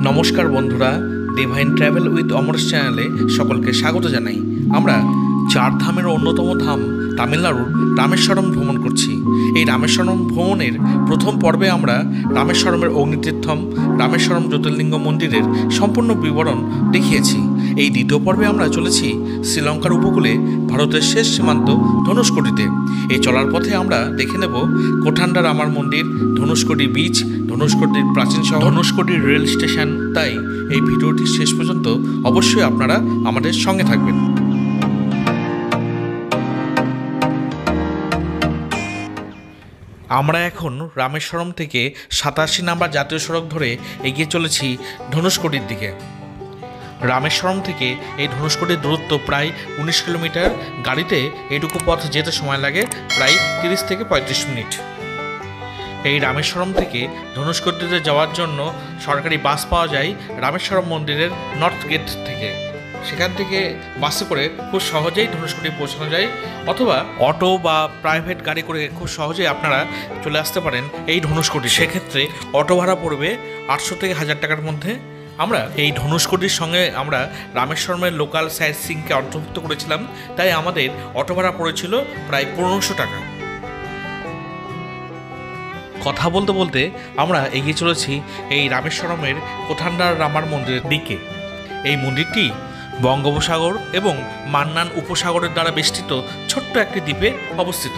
নমস্কার বন্ধুরা, divine travel with Amaresh চ্যানেলে সকলকে স্বাগত জানাই। আমরা চার ধামের অন্যতম ধাম তামিলনাড়ুর রামেশ্বরম ভ্রমণ করছি। এই রামেশ্বরম ভ্রমণের প্রথম পর্বে আমরা রামেশ্বরমের অগ্নিতীর্থম, রামেশ্বরম জ্যোতির্লিঙ্গ মন্দিরের সম্পূর্ণ বিবরণ দেখিয়েছি। এই দ্বিতীয় পর্বে আমরা চলেছি শ্রীলঙ্কার উপকূলে ভারতের শেষ সীমান্ত ধনুষ্কোটিতে। এই চলার পথে আমরা দেখে নেব কোঠান্ডা রামার মন্দির, ধনুষ্কোটি বিচ, ধনুষ্কোটির প্রাচীন শহর, ধনুষ্কোটির রেল স্টেশন। তাই এই ভিডিওটি শেষ পর্যন্ত অবশ্যই আপনারা আমাদের সঙ্গে থাকবেন। আমরা এখন রামেশ্বরম থেকে 87 নম্বর জাতীয় সড়ক ধরে এগিয়ে চলেছি ধনুষ্কোটির দিকে। রামেশ্বরম থেকে এই ধনুষ্কোটির দূরত্ব প্রায় 19 কিলোমিটার। গাড়িতে এইটুকু পথ যেতে সময় লাগে প্রায় 30 থেকে 35 মিনিট। এই রামেশ্বরম থেকে ধনুষ্কোটিতে যাওয়ার জন্য সরকারি বাস পাওয়া যায় রামেশ্বরম মন্দিরের নর্থ গেট থেকে। সেখান থেকে বাসে করে খুব সহজেই ধনুষ্কোটি পৌঁছানো যায়, অথবা অটো বা প্রাইভেট গাড়ি করে খুব সহজেই আপনারা চলে আসতে পারেন এই ধনুষ্কোটি। সেক্ষেত্রে অটো ভাড়া পড়বে 800 থেকে 1000 টাকার মধ্যে। আমরা এই ধনুষ্কোটির সঙ্গে আমরা রামেশ্বরমের লোকাল সাইট সিইংকে অন্তর্ভুক্ত করেছিলাম, তাই আমাদের অটো ভাড়া পড়েছিল প্রায় 1500 টাকা। কথা বলতে বলতে আমরা এগিয়ে চলেছি এই রামেশ্বরমের কোঠান্ডার রামার মন্দিরের দিকে। এই মন্দিরটি বঙ্গোপসাগর এবং মান্নান উপসাগরের দ্বারা বেষ্টিত ছোট্ট একটি দ্বীপে অবস্থিত।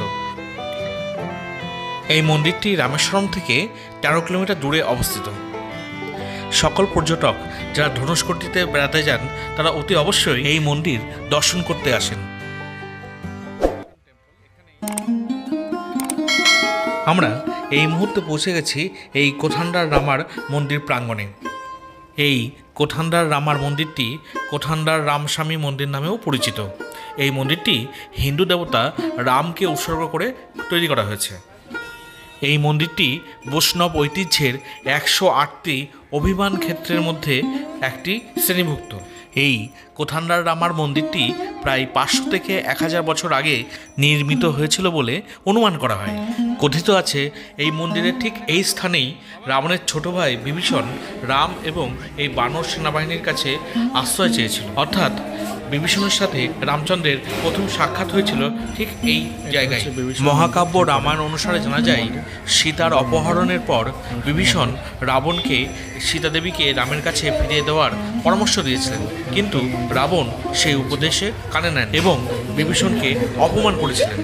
এই মন্দিরটি রামেশ্বরম থেকে 13 কিলোমিটার দূরে অবস্থিত। সকল পর্যটক যারা ধনুষ্কোটিতে বেড়াতে যান তারা অতি অবশ্যই এই মন্দির দর্শন করতে আসেন। আমরা এই মুহূর্তে পৌঁছে গেছি এই কোঠান্ডার রামার মন্দির প্রাঙ্গণে। এই কোঠান্ডার রামার মন্দিরটি কোঠান্ডার রামস্বামী মন্দির নামেও পরিচিত। এই মন্দিরটি হিন্দু দেবতা রামকে উৎসর্গ করে তৈরি করা হয়েছে। এই মন্দিরটি বৈষ্ণব ঐতিহ্যের 108টি অভিমান ক্ষেত্রের মধ্যে একটি শ্রেণীভুক্ত। এই কোঠান্ডার রামার মন্দিরটি প্রায় 500 থেকে 1000 বছর আগে নির্মিত হয়েছিল বলে অনুমান করা হয়। কথিত আছে এই মন্দিরের ঠিক এই স্থানেই রাবণের ছোট ভাই বিভীষণ রাম এবং এই বানর সেনাবাহিনীর কাছে আশ্রয় চেয়েছিল। অর্থাৎ বিভীষণের সাথে রামচন্দ্রের প্রথম সাক্ষাৎ হয়েছিল ঠিক এই জায়গায়। মহাকাব্য রামায়ণ অনুসারে জানা যায়, সীতার অপহরণের পর বিভীষণ রাবণকে সীতাদেবীকে রামের কাছে ফিরিয়ে দেওয়ার পরামর্শ দিয়েছিলেন, কিন্তু রাবণ সেই উপদেশে কানে নেন এবং বিভীষণকে অপমান করেছিলেন।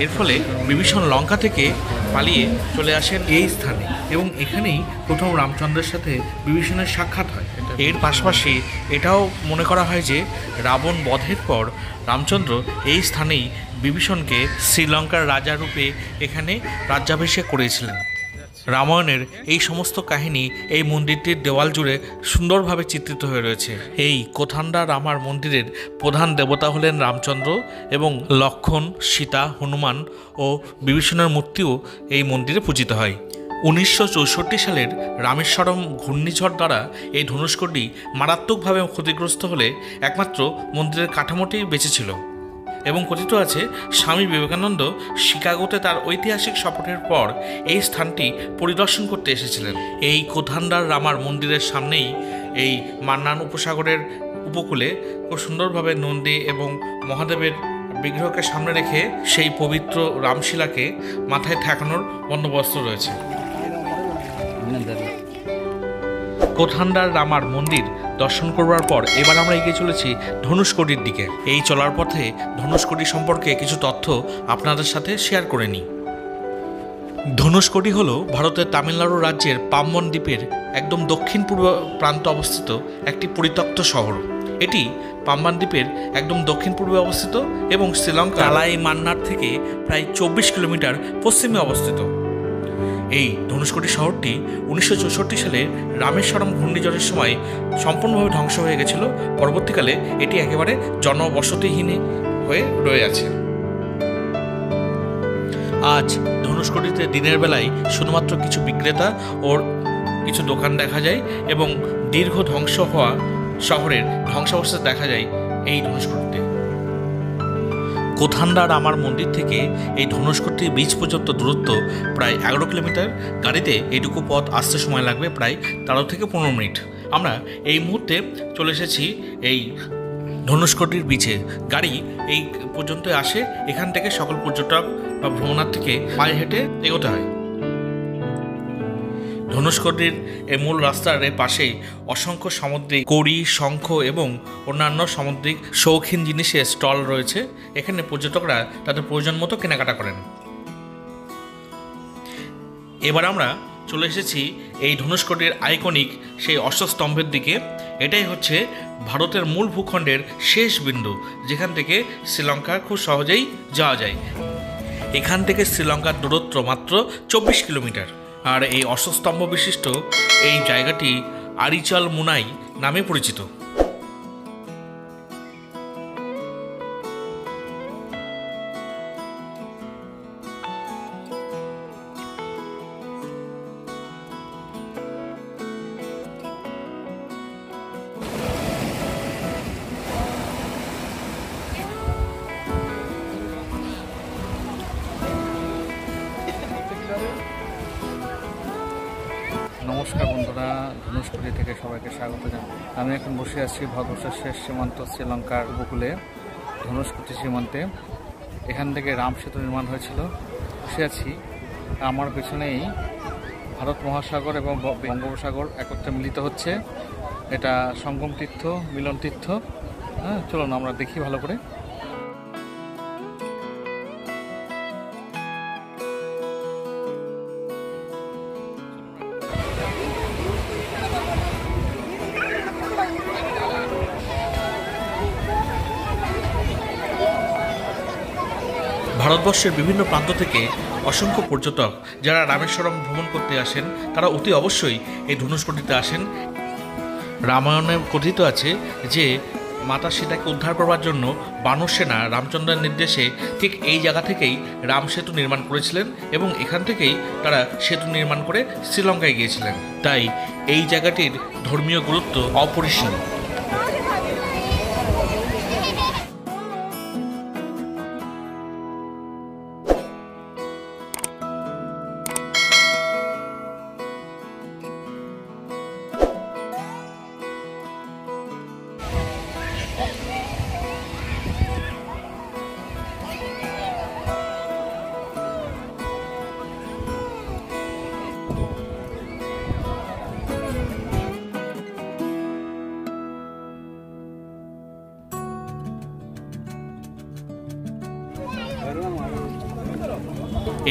এর ফলে বিভীষণ লঙ্কা থেকে পালিয়ে চলে আসেন এই স্থানে এবং এখানেই প্রথম রামচন্দ্রের সাথে বিভীষণের সাক্ষাৎ হয়। এর পাশাপাশি এটাও মনে করা হয় যে রাবণ বধের পর রামচন্দ্র এই স্থানেই বিভীষণকে শ্রীলঙ্কার রাজা রূপে এখানে রাজ্যাভিষেক করেছিলেন। রামায়ণের এই সমস্ত কাহিনী এই মন্দিরটির দেওয়াল জুড়ে সুন্দরভাবে চিত্রিত হয়ে রয়েছে। এই কোঠান্ডা রামার মন্দিরের প্রধান দেবতা হলেন রামচন্দ্র এবং লক্ষ্মণ, সীতা, হনুমান ও বিভীষণের মূর্তিও এই মন্দিরে পূজিত হয়। 1964 সালের রামেশ্বরম ঘূর্ণিঝড় দ্বারা এই ধনুষ্কোটি মারাত্মকভাবে ক্ষতিগ্রস্ত হলে একমাত্র মন্দিরের কাঠামোটি বেঁচে ছিল এবং কথিত আছে স্বামী বিবেকানন্দ শিকাগোতে তার ঐতিহাসিক সফরের পর এই স্থানটি পরিদর্শন করতে এসেছিলেন। এই কোঠান্ডার রামার মন্দিরের সামনেই এই মান্নান উপসাগরের উপকূলে খুব সুন্দরভাবে নন্দী এবং মহাদেবের বিগ্রহকে সামনে রেখে সেই পবিত্র রামশিলাকে মাথায় ঠেকানোর বন্দোবস্ত রয়েছে। কোঠান্ডার রামার মন্দির দর্শন করবার পর এবার আমরা এগিয়ে চলেছি ধনুষ্কোটির দিকে। এই চলার পথে ধনুষ্কোটি সম্পর্কে কিছু তথ্য আপনাদের সাথে শেয়ার করে নিই। ধনুষ্কোটি হল ভারতের তামিলনাড়ু রাজ্যের পাম্বন দ্বীপের একদম দক্ষিণ পূর্ব প্রান্তে অবস্থিত একটি পরিত্যক্ত শহর। এটি পাম্বান দ্বীপের একদম দক্ষিণ পূর্বে অবস্থিত এবং শ্রীলঙ্কা তালাই মান্নার থেকে প্রায় 24 কিলোমিটার পশ্চিমে অবস্থিত। এই ধনুষ্কোটি শহরটি 1964 সালে রামেশ্বরম ঘূর্ণিঝড়ের সময় সম্পূর্ণভাবে ধ্বংস হয়ে গেছিল। পরবর্তীকালে এটি একেবারে জনবসতিহীন হয়ে রয়ে আছে। আজ ধনুষ্কোটিতে দিনের বেলায় শুধুমাত্র কিছু বিক্রেতা ও কিছু দোকান দেখা যায় এবং দীর্ঘ ধ্বংস হওয়া শহরের ধ্বংসাবস্থা দেখা যায় এই ধনুষ্কোটিতে। কোথান্ডা রামার মন্দির থেকে এই ধনুষ্কোটি বিচ পর্যন্ত দূরত্ব প্রায় 11 কিলোমিটার। গাড়িতে এইটুকু পথ আসতে সময় লাগবে প্রায় 13 থেকে 15 মিনিট। আমরা এই মুহূর্তে চলে এসেছি এই ধনুষ্কোটির বিচে। গাড়ি এই পর্যন্ত আসে, এখান থেকে সকল পর্যটক বা ভ্রমণার্থীকে পায়ে হেঁটে এগোতে হয়। ধনুষ্কোটির এই মূল রাস্তার পাশেই অসংখ্য সামুদ্রিক কড়ি, শঙ্খ এবং অন্যান্য সামুদ্রিক শৌখিন জিনিসের স্টল রয়েছে। এখানে পর্যটকরা তাদের প্রয়োজন মতো কেনাকাটা করেন। এবার আমরা চলে এসেছি এই ধনুষ্কোটির আইকনিক সেই অশোক স্তম্ভের দিকে। এটাই হচ্ছে ভারতের মূল ভূখণ্ডের শেষ বিন্দু, যেখান থেকে শ্রীলঙ্কা খুব সহজেই যাওয়া যায়। এখান থেকে শ্রীলঙ্কার দূরত্ব মাত্র 24 কিলোমিটার। আর এই অশোক স্তম্ভ বিশিষ্ট এই জায়গাটি আরিচাল মুনাই নামে পরিচিত। নমস্কার বন্ধুরা, ধনুষ্কোটি থেকে সবাইকে স্বাগত জানাই। আমি এখন বসে আছি ভারতবর্ষের শেষ সীমান্ত শ্রীলঙ্কার উপকূলে ধনুষ্কোটি সীমান্তে। এখান থেকে রাম সেতু নির্মাণ হয়েছিল। বসে আছি, আমার পেছনেই ভারত মহাসাগর এবং বঙ্গোপসাগর একত্রে মিলিত হচ্ছে। এটা সঙ্গম তীর্থ, মিলন তীর্থ। চলুন আমরা দেখি ভালো করে। ভারতবর্ষের বিভিন্ন প্রান্ত থেকে অসংখ্য পর্যটক যারা রামেশ্বরম ভ্রমণ করতে আসেন তারা অতি অবশ্যই এই ধনুষ্কোটিতে আসেন। রামায়ণে কথিত আছে যে মাতা সীতাকে উদ্ধার করবার জন্য বানর সেনা রামচন্দ্রের নির্দেশে ঠিক এই জায়গা থেকেই রাম সেতু নির্মাণ করেছিলেন এবং এখান থেকেই তারা সেতু নির্মাণ করে শ্রীলঙ্কায় গিয়েছিলেন। তাই এই জায়গাটির ধর্মীয় গুরুত্ব অপরিসীম।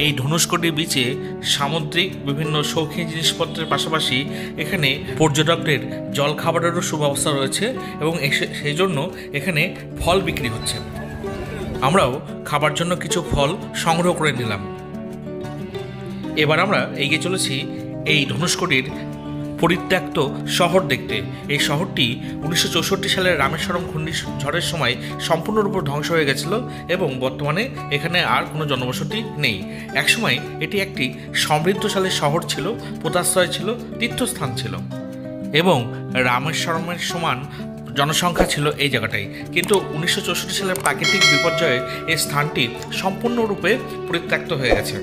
এই ধনুষ্কোটি বিচে সামুদ্রিক বিভিন্ন শৌখিন জিনিসপত্রের পাশাপাশি এখানে পর্যটকদের জলখাবারেরও সুব্যবস্থা রয়েছে এবং সেই জন্য এখানে ফল বিক্রি হচ্ছে। আমরাও খাবার জন্য কিছু ফল সংগ্রহ করে নিলাম। এবার আমরা এগিয়ে চলেছি এই ধনুষ্কোটির পরিত্যক্ত শহর দেখতে। এই শহরটি 1964 সালের রামেশ্বরম ঘূর্ণিঝড়ের সময় সম্পূর্ণরূপে ধ্বংস হয়ে গেছিল এবং বর্তমানে এখানে আর কোনো জনবসতি নেই। একসময় এটি একটি সমৃদ্ধশালী শহর ছিল, পোতাশ্রয় ছিল, তীর্থস্থান ছিল এবং রামেশ্বরমের সমান জনসংখ্যা ছিল এই জায়গাটায়। কিন্তু 1964 সালের প্রাকৃতিক বিপর্যয়ে এই স্থানটি সম্পূর্ণরূপে পরিত্যক্ত হয়ে গেছে।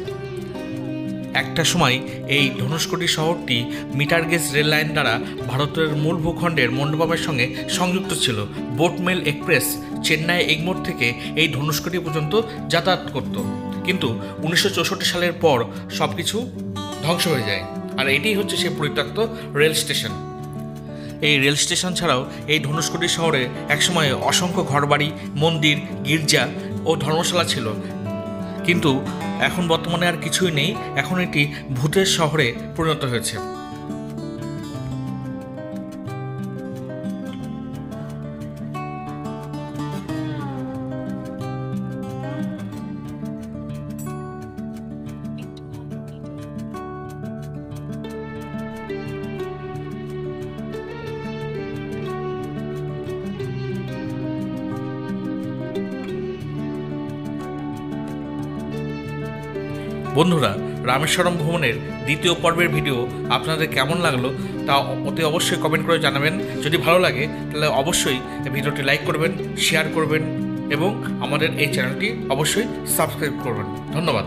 একটা সময় এই ধনুষ্কোটি শহরটি মিটার গেজ রেল লাইন দ্বারা ভারতের মূল ভূখণ্ডের মন্ডপমের সঙ্গে সংযুক্ত ছিল। Boat mail express Chennai Egmore থেকে এই ধনুষ্কোটি পর্যন্ত যাতায়াত করত, কিন্তু 1964 সালের পর সব কিছু ধ্বংস হয়ে যায়। আর এটি হচ্ছে সেই পরিত্যক্ত রেল স্টেশন। এই রেল স্টেশন ছাড়াও এই ধনুষ্কোটি শহরে একসময় অসংখ্য ঘরবাড়ি, মন্দির, গির্জা ও ধর্মশালা ছিল, কিন্তু এখন বর্তমানে আর কিছুই নেই। এখন এটি ভূতের শহরে পরিণত হয়েছে। বন্ধুরা, রামেশ্বরম ভ্রমণের দ্বিতীয় পর্বের ভিডিও আপনাদের কেমন লাগলো তা অতি অবশ্যই কমেন্ট করে জানাবেন। যদি ভালো লাগে তাহলে অবশ্যই ভিডিওটি লাইক করবেন, শেয়ার করবেন এবং আমাদের এই চ্যানেলটি অবশ্যই সাবস্ক্রাইব করবেন। ধন্যবাদ।